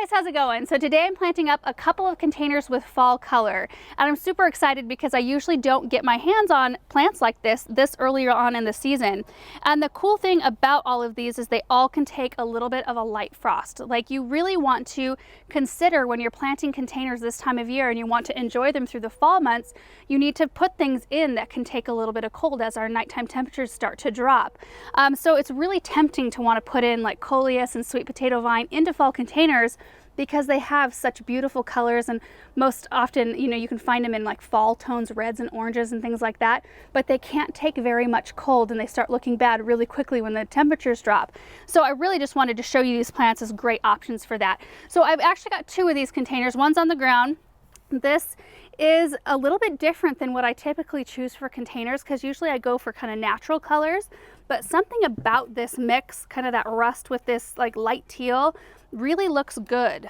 guys, how's it going? So today I'm planting up a couple of containers with fall color, and I'm super excited because I usually don't get my hands on plants like this earlier on in the season. And the cool thing about all of these is they all can take a little bit of a light frost. Like, you really want to consider when you're planting containers this time of year and you want to enjoy them through the fall months, you need to put things in that can take a little bit of cold as our nighttime temperatures start to drop. So it's really tempting to want to put in like coleus and sweet potato vine into fall containers because they have such beautiful colors, and most often, you know, you can find them in like fall tones, reds and oranges and things like that, but they can't take very much cold and they start looking bad really quickly when the temperatures drop. So I really just wanted to show you these plants as great options for that. So I've actually got two of these containers. One's on the ground. This is a little bit different than what I typically choose for containers because usually I go for kind of natural colors, but something about this mix, kind of that rust with this like light teal, really looks good.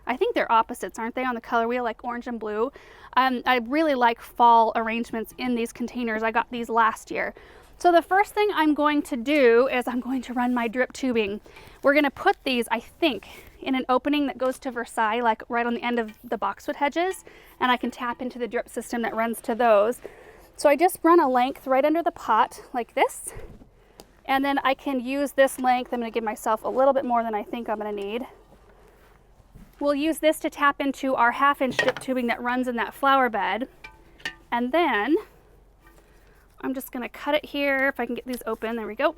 I think they're opposites, aren't they, on the color wheel, like orange and blue. I really like fall arrangements in these containers. I got these last year. So the first thing I'm going to do is I'm going to run my drip tubing. We're going to put these, I think, in an opening that goes to Versailles, like right on the end of the boxwood hedges, and I can tap into the drip system that runs to those. So I just run a length right under the pot like this, and then I can use this length. I'm going to give myself a little bit more than I think I'm going to need. We'll use this to tap into our 1/2-inch drip tubing that runs in that flower bed, and then I'm just going to cut it here if I can get these open. There we go.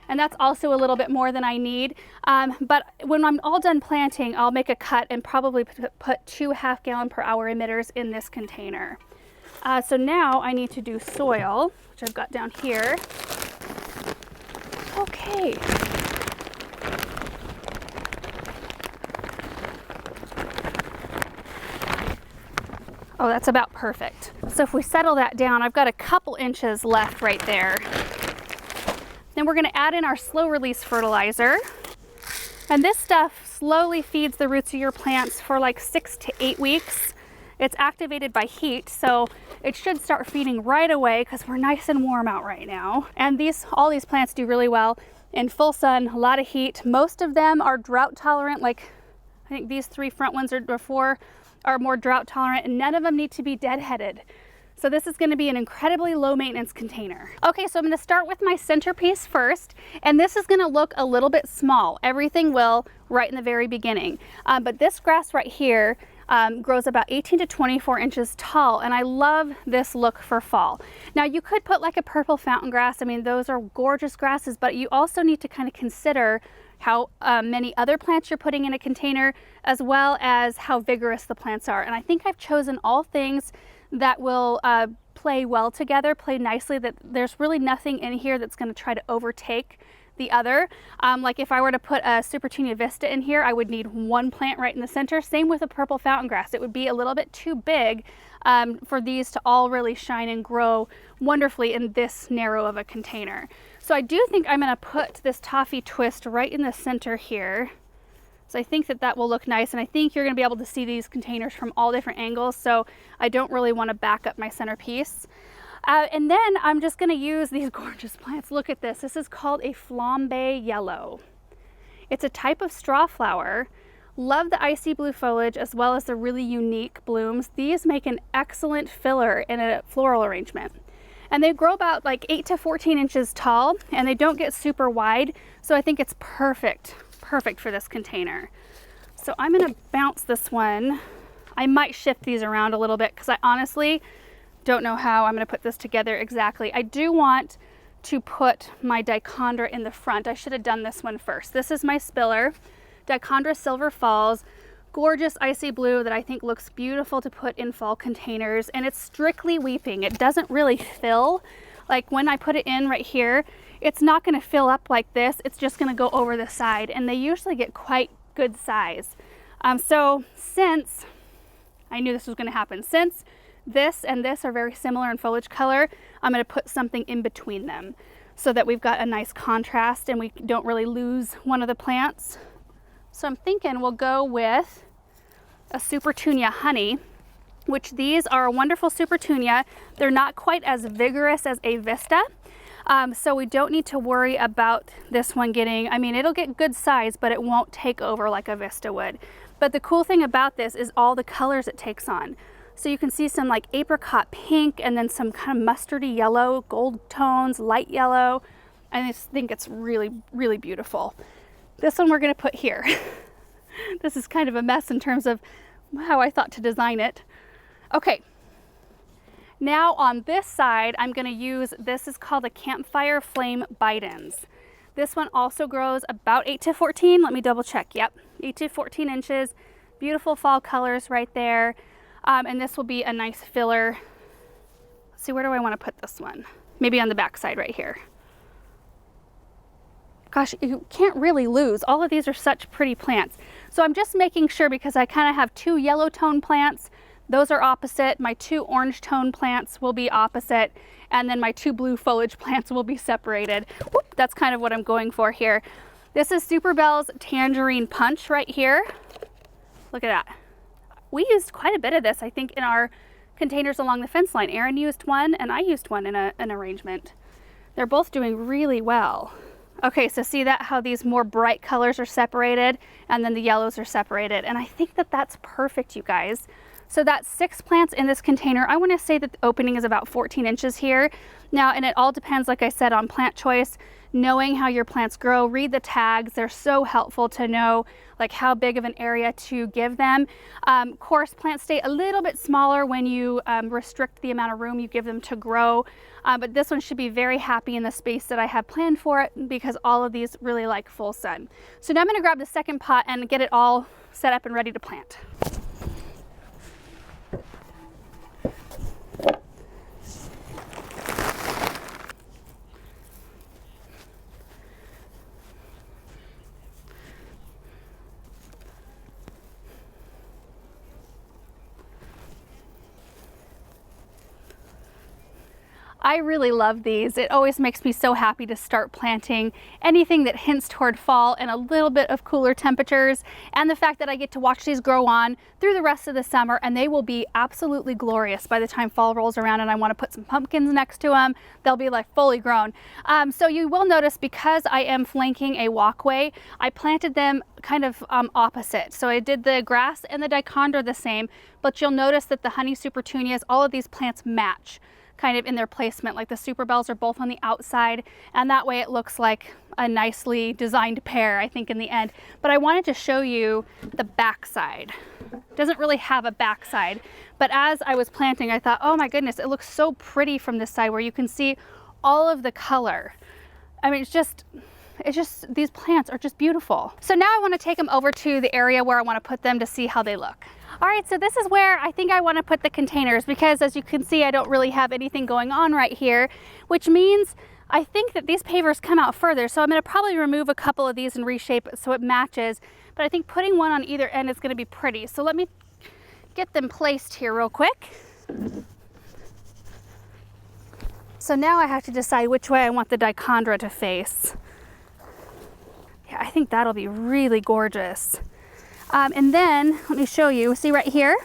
And that's also a little bit more than I need. But when I'm all done planting, I'll make a cut and probably put 2 half-gallon-per-hour emitters in this container. So now I need to do soil, which I've got down here. Okay. Oh, that's about perfect. So if we settle that down, I've got a couple inches left right there. Then we're going to add in our slow release fertilizer. And this stuff slowly feeds the roots of your plants for like 6 to 8 weeks. It's activated by heat, so it should start feeding right away because we're nice and warm out right now. And all these plants do really well in full sun, a lot of heat. Most of them are drought tolerant, like I think these 3 front ones are more drought tolerant, and none of them need to be deadheaded. So this is going to be an incredibly low maintenance container. Okay, so I'm going to start with my centerpiece first, and this is going to look a little bit small. Everything will right in the very beginning. But this grass right here grows about 18 to 24 inches tall, and I love this look for fall. Now you could put like a purple fountain grass. I mean, those are gorgeous grasses, but you also need to kind of consider how many other plants you're putting in a container, as well as how vigorous the plants are. And I think I've chosen all things that will play well together, play nicely, that there's really nothing in here that's going to try to overtake the other. Like if I were to put a Supertunia Vista in here, I would need 1 plant right in the center. Same with a purple fountain grass. It would be a little bit too big for these to all really shine and grow wonderfully in this narrow of a container. So I do think I'm going to put this toffee twist right in the center here. So I think that will look nice, and I think you're going to be able to see these containers from all different angles, so I don't really want to back up my centerpiece. And then I'm just going to use these gorgeous plants. Look at this. This is called a Flambe Yellow. It's a type of straw flower. Love the icy blue foliage as well as the really unique blooms. These make an excellent filler in a floral arrangement. And they grow about like 8 to 14 inches tall, and they don't get super wide, so I think it's perfect for this container. So I'm going to bounce this one. I might shift these around a little bit because I honestly don't know how I'm going to put this together exactly. I do want to put my Dichondra in the front. I should have done this one first. This is my spiller, Dichondra Silver Falls. Gorgeous icy blue that I think looks beautiful to put in fall containers, and it's strictly weeping. It doesn't really fill. Like when I put it in right here, it's not going to fill up like this. It's just going to go over the side, and they usually get quite good size. So since I knew this was going to happen, since this and this are very similar in foliage color, I'm going to put something in between them so that we've got a nice contrast and we don't really lose one of the plants. So I'm thinking we'll go with a Supertunia Honey, which these are a wonderful Supertunia. They're not quite as vigorous as a Vista, So we don't need to worry about this one getting, I mean, it'll get good size, but it won't take over like a Vista would. But the cool thing about this is all the colors it takes on. So you can see some like apricot pink and then some kind of mustardy yellow, gold tones, light yellow. I just think it's really, really beautiful. This one we're gonna put here. This is kind of a mess in terms of how I thought to design it. Okay, now on this side, I'm gonna use, this is called a Campfire Flame Bidens. This one also grows about 8 to 14, let me double check, yep, 8 to 14 inches. Beautiful fall colors right there. And this will be a nice filler. Let's see, where do I wanna put this one? Maybe on the back side right here. Gosh, you can't really lose. All of these are such pretty plants. So I'm just making sure because I kind of have 2 yellow tone plants. Those are opposite. My 2 orange tone plants will be opposite. And then my 2 blue foliage plants will be separated. Whoop, that's kind of what I'm going for here. This is Super Belle's Tangerine Punch right here. Look at that. We used quite a bit of this, I think, in our containers along the fence line. Erin used one and I used one in an arrangement. They're both doing really well. Okay, so see that how these more bright colors are separated and then the yellows are separated. And I think that that's perfect, you guys. So that's 6 plants in this container. I want to say that the opening is about 14 inches here. Now, and it all depends, like I said, on plant choice, knowing how your plants grow. Read the tags. They're so helpful to know like how big of an area to give them. Of course, plants stay a little bit smaller when you restrict the amount of room you give them to grow. But this one should be very happy in the space that I have planned for it because all of these really like full sun. So now I'm going to grab the second pot and get it all set up and ready to plant. I really love these. It always makes me so happy to start planting anything that hints toward fall and a little bit of cooler temperatures, and the fact that I get to watch these grow on through the rest of the summer, and they will be absolutely glorious by the time fall rolls around and I want to put some pumpkins next to them. They'll be like fully grown. So you will notice because I am flanking a walkway, I planted them kind of opposite. So I did the grass and the Dichondra the same, but you'll notice that the honey supertunias, all of these plants match kind of in their placement. Like the Super Bells are both on the outside, and that way it looks like a nicely designed pair, I think, in the end. But I wanted to show you the backside. It doesn't really have a backside, but as I was planting, I thought, oh my goodness, it looks so pretty from this side where you can see all of the color. I mean, it's just, these plants are just beautiful. So now I want to take them over to the area where I want to put them to see how they look. All right, so this is where I think I want to put the containers because as you can see, I don't really have anything going on right here, which means I think that these pavers come out further. So I'm going to probably remove a couple of these and reshape it so it matches. But I think putting one on either end is going to be pretty. So let me get them placed here real quick. So now I have to decide which way I want the Dichondra to face. Yeah, I think that'll be really gorgeous. And then let me show you, see right here,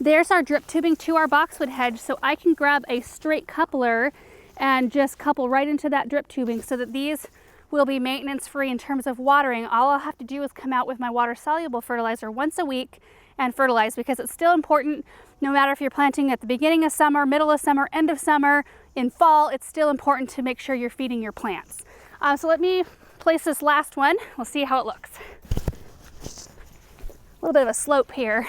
there's our drip tubing to our boxwood hedge. So I can grab a straight coupler and just couple right into that drip tubing so that these will be maintenance free in terms of watering. All I'll have to do is come out with my water soluble fertilizer once a week and fertilize, because it's still important no matter if you're planting at the beginning of summer, middle of summer, end of summer, in fall, it's still important to make sure you're feeding your plants. So let me place this last one. We'll see how it looks. A little bit of a slope here.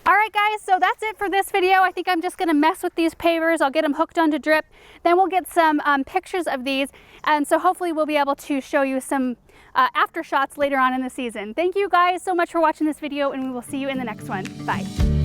All right guys, so that's it for this video. I think I'm just gonna mess with these pavers. I'll get them hooked onto drip. Then we'll get some pictures of these. And so hopefully we'll be able to show you some after shots later on in the season. Thank you guys so much for watching this video, and we will see you in the next one. Bye.